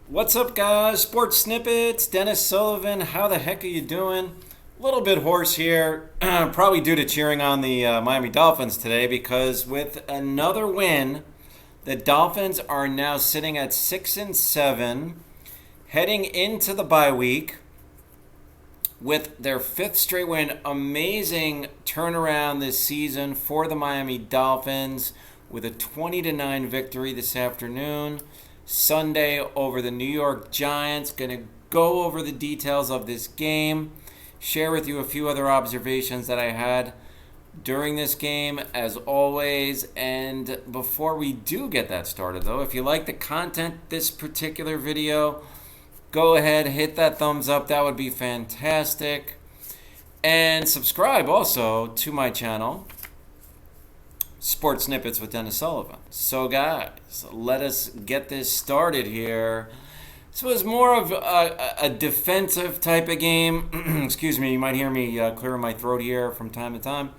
What's up, guys? Sports Snippets, Dennis Sullivan. How the heck are you doing? A little bit hoarse here, probably due to cheering on the Miami Dolphins today because with another win, the Dolphins are now sitting at 6-7, heading into the bye week with their fifth straight win. Amazing turnaround this season for the Miami Dolphins with a 20-9 victory this afternoon. Sunday over the New York Giants. Going to go over the details of this game, share with you a few other observations that I had during this game, as always. And before we do get that started, though, if you like the content this particular video, go ahead, hit that thumbs up. That would be fantastic. And subscribe also to my channel, Sports Snippets with Dennis Sullivan. So, guys, let us get this started here. This was more of a defensive type of game. Excuse me, you might hear me clearing my throat here from time to time.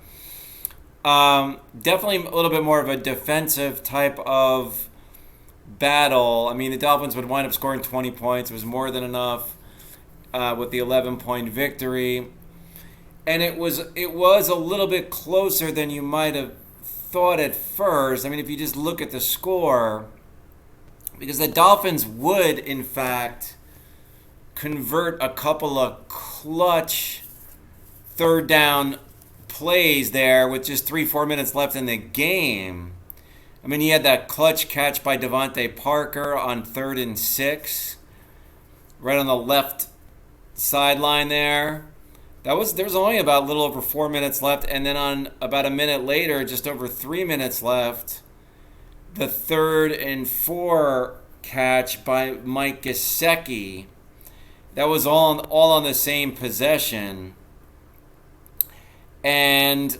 Definitely a little bit more of a defensive type of battle. I mean, the Dolphins would wind up scoring 20 points. It was more than enough with the 11-point victory. And it was a little bit closer than you might have thought at first. I mean, if you just look at the score, because the Dolphins would, in fact, convert a couple of clutch third down plays there with just 3-4 minutes left in the game. I mean, he had that clutch catch by Devante Parker on 3rd and 6, right on the left sideline there. There was only about a little over 4 minutes left, and then on about a minute later, just over 3 minutes left, the 3rd and 4 catch by Mike Gesicki. That was all on the same possession, and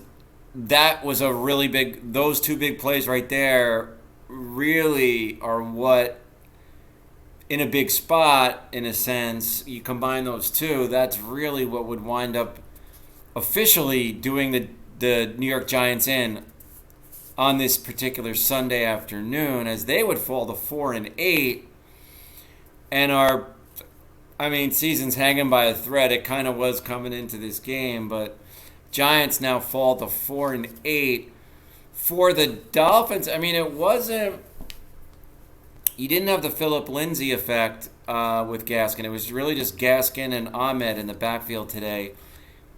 that was a really big. Those two big plays right there really are what, in a big spot, in a sense, you combine those two, that's really what would wind up officially doing the New York Giants in on this particular Sunday afternoon, as they would fall to 4-8 and season's hanging by a thread. It kind of was coming into this game, but Giants now fall to 4-8. For the Dolphins, I mean, it wasn't. You didn't have the Phillip Lindsay effect with Gaskin. It was really just Gaskin and Ahmed in the backfield today.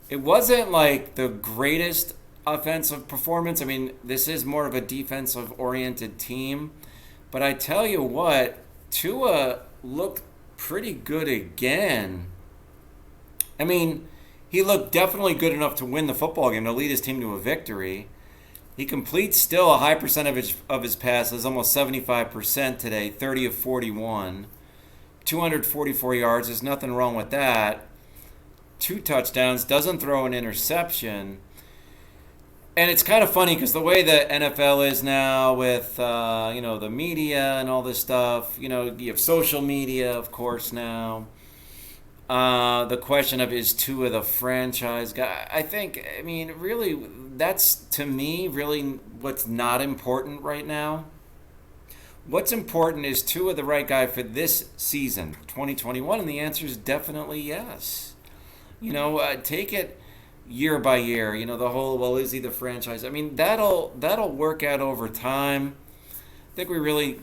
It wasn't like the greatest offensive performance. I mean, this is more of a defensive-oriented team. But I tell you what, Tua looked pretty good again. I mean, he looked definitely good enough to win the football game, to lead his team to a victory. He completes still a high percentage of his passes, almost 75% today, 30 of 41. 244 yards, there's nothing wrong with that. 2 touchdowns, doesn't throw an interception. And it's kind of funny because the way the NFL is now with, the media and all this stuff, you have social media, of course, now. The question of, is Tua the franchise guy? Really, that's, to me, really what's not important right now. What's important is Tua the right guy for this season, 2021, and the answer is definitely yes. Take it year by year. The whole, well, is he the franchise? I mean, that'll work out over time. I think we really...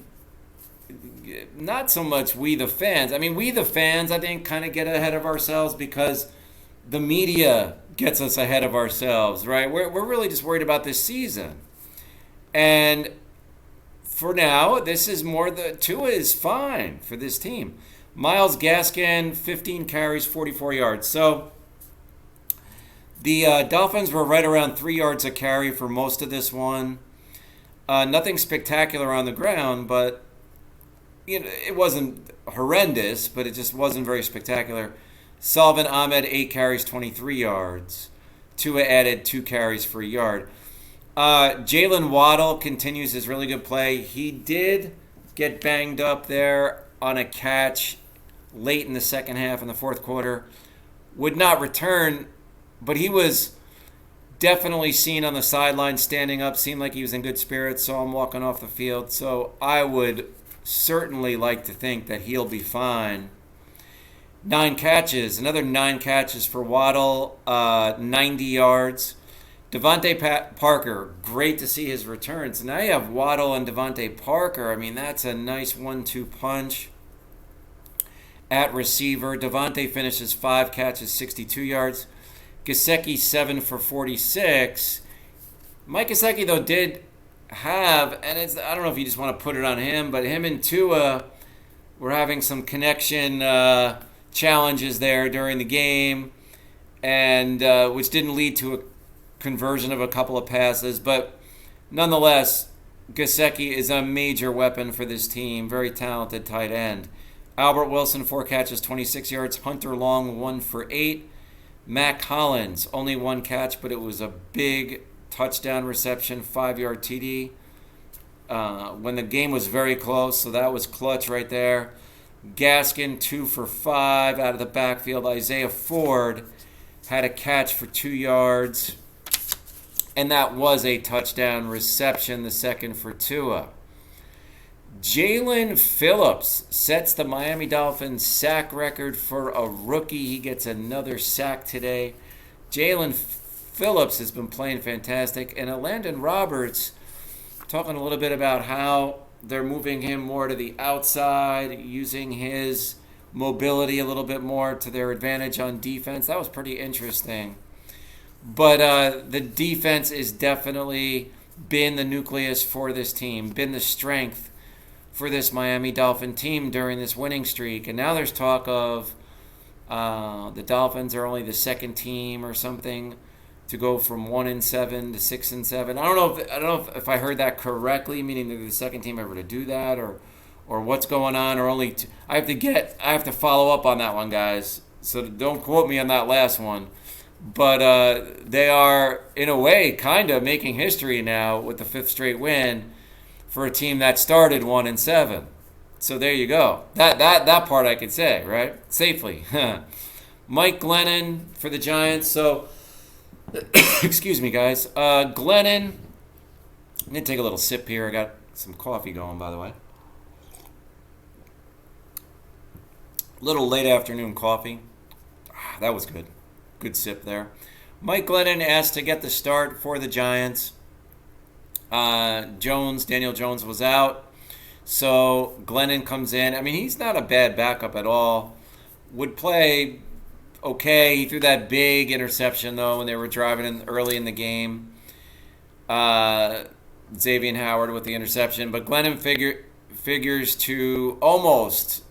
Not so much we the fans. I mean, we the fans, I think, kind of get ahead of ourselves because the media gets us ahead of ourselves, right? We're really just worried about this season. And for now, this is more Tua is fine for this team. Myles Gaskin, 15 carries, 44 yards. So the Dolphins were right around 3 yards a carry for most of this one. Nothing spectacular on the ground, but it wasn't horrendous, but it just wasn't very spectacular. Sullivan Ahmed, 8 carries, 23 yards. Tua added 2 carries for a yard. Jaylen Waddle continues his really good play. He did get banged up there on a catch late in the second half in the fourth quarter. Would not return, but he was definitely seen on the sideline standing up. Seemed like he was in good spirits. Saw him walking off the field. So I would certainly like to think that he'll be fine. 9 catches for Waddle, 90 yards. Devante Parker, great to see his return. So now you have Waddle and Devante Parker. I mean, that's a nice 1-2 punch at receiver. Devante finishes 5 catches, 62 yards. Gesicki 7 for 46. Mike Gesicki, though, did have, and I don't know if you just want to put it on him, but him and Tua were having some connection challenges there during the game, and which didn't lead to a conversion of a couple of passes. But nonetheless, Gesicki is a major weapon for this team. Very talented tight end. Albert Wilson, 4 catches, 26 yards. Hunter Long, 1 for 8. Matt Collins, only 1 catch, but it was a big touchdown reception, 5-yard TD. When the game was very close, so that was clutch right there. Gaskin, 2 for 5 out of the backfield. Isaiah Ford had a catch for 2 yards, and that was a touchdown reception, the second for Tua. Jaelan Phillips sets the Miami Dolphins sack record for a rookie. He gets another sack today. Jaelan Phillips has been playing fantastic. And Landon Roberts talking a little bit about how they're moving him more to the outside, using his mobility a little bit more to their advantage on defense. That was pretty interesting. But the defense has definitely been the nucleus for this team, been the strength for this Miami Dolphin team during this winning streak. And now there's talk of the Dolphins are only the second team or something to go from 1-7 to 6-7. I don't know if I heard that correctly, meaning they're the second team ever to do that, or what's going on, or only I have to follow up on that one, guys. So don't quote me on that last one. But they are, in a way, kind of making history now with the 5th straight win for a team that started 1-7. So there you go. That part I could say, right? Safely. Mike Glennon for the Giants. So, excuse me, guys. Glennon, I'm going to take a little sip here. I got some coffee going, by the way. Little late afternoon coffee. That was good. Good sip there. Mike Glennon asked to get the start for the Giants. Daniel Jones was out. So Glennon comes in. I mean, he's not a bad backup at all. Would play okay. He threw that big interception, though, when they were driving in early in the game. Xavier Howard with the interception. But Glennon figures to almost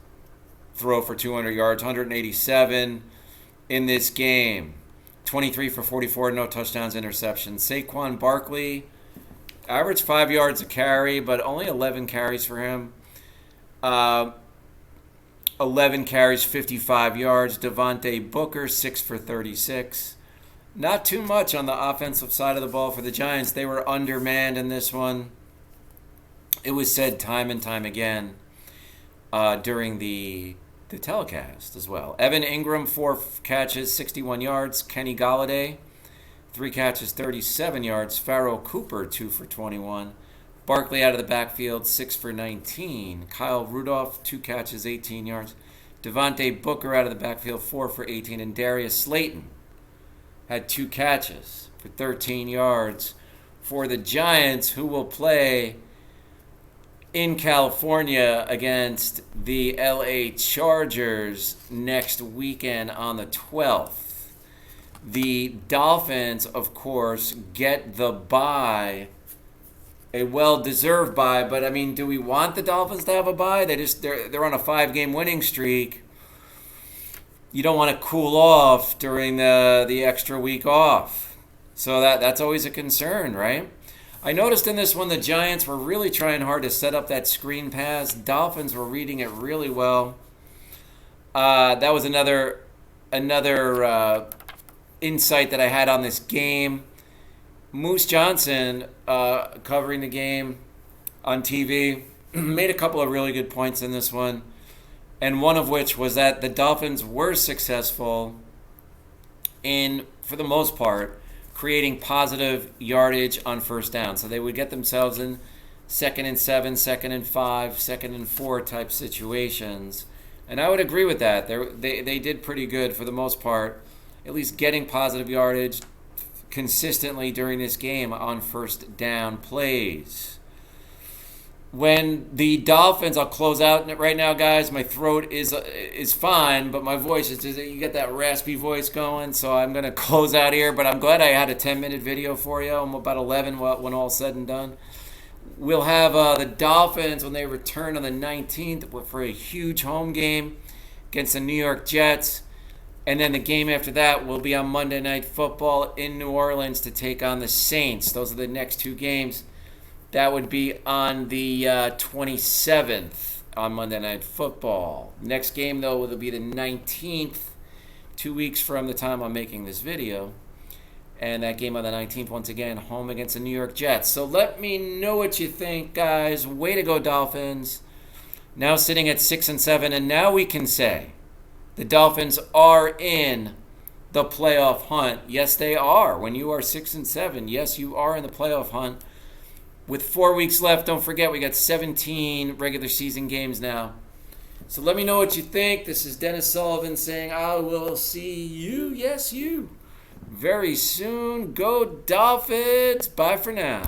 throw for 200 yards, 187 in this game. 23 for 44, no touchdowns, interceptions. Saquon Barkley averaged 5 yards a carry, but only 11 carries for him. 11 carries, 55 yards. Devontae Booker, 6 for 36. Not too much on the offensive side of the ball for the Giants. They were undermanned in this one. It was said time and time again during the telecast as well. Evan Ingram, 4 catches, 61 yards. Kenny Golladay, 3 catches, 37 yards. Farrell Cooper, 2 for 21. Barkley out of the backfield, 6 for 19. Kyle Rudolph, 2 catches, 18 yards. Devontae Booker out of the backfield, 4 for 18. And Darius Slayton had 2 catches for 13 yards for the Giants, who will play in California against the LA Chargers next weekend on the 12th. The Dolphins, of course, get the bye, a well-deserved bye. But I mean, do we want the Dolphins to have a bye? They're on a 5-game winning streak. You don't want to cool off during the extra week off. So that's always a concern, right? I noticed in this one the Giants were really trying hard to set up that screen pass. Dolphins were reading it really well. That was another insight that I had on this game. Moose Johnson, covering the game on TV, made a couple of really good points in this one. And one of which was that the Dolphins were successful in, for the most part, creating positive yardage on first down. So they would get themselves in second and 7, second and 5, second and 4 type situations. And I would agree with that. They did pretty good for the most part, at least getting positive yardage consistently during this game on first down plays. When the Dolphins, I'll close out right now, guys. My throat is fine, but my voice is just, you get that raspy voice going, so I'm going to close out here. But I'm glad I had a 10-minute video for you. I'm about 11 when all said and done. We'll have the Dolphins when they return on the 19th for a huge home game against the New York Jets. And then the game after that will be on Monday Night Football in New Orleans to take on the Saints. Those are the next two games. That would be on the 27th on Monday Night Football. Next game, though, will be the 19th, 2 weeks from the time I'm making this video. And that game on the 19th, once again, home against the New York Jets. So let me know what you think, guys. Way to go, Dolphins. Now sitting at 6-7, and now we can say the Dolphins are in the playoff hunt. Yes, they are. When you are 6-7, yes, you are in the playoff hunt. With 4 weeks left, don't forget, we got 17 regular season games now. So let me know what you think. This is Dennis Sullivan saying, I will see you, yes, you, very soon. Go Dolphins. Bye for now.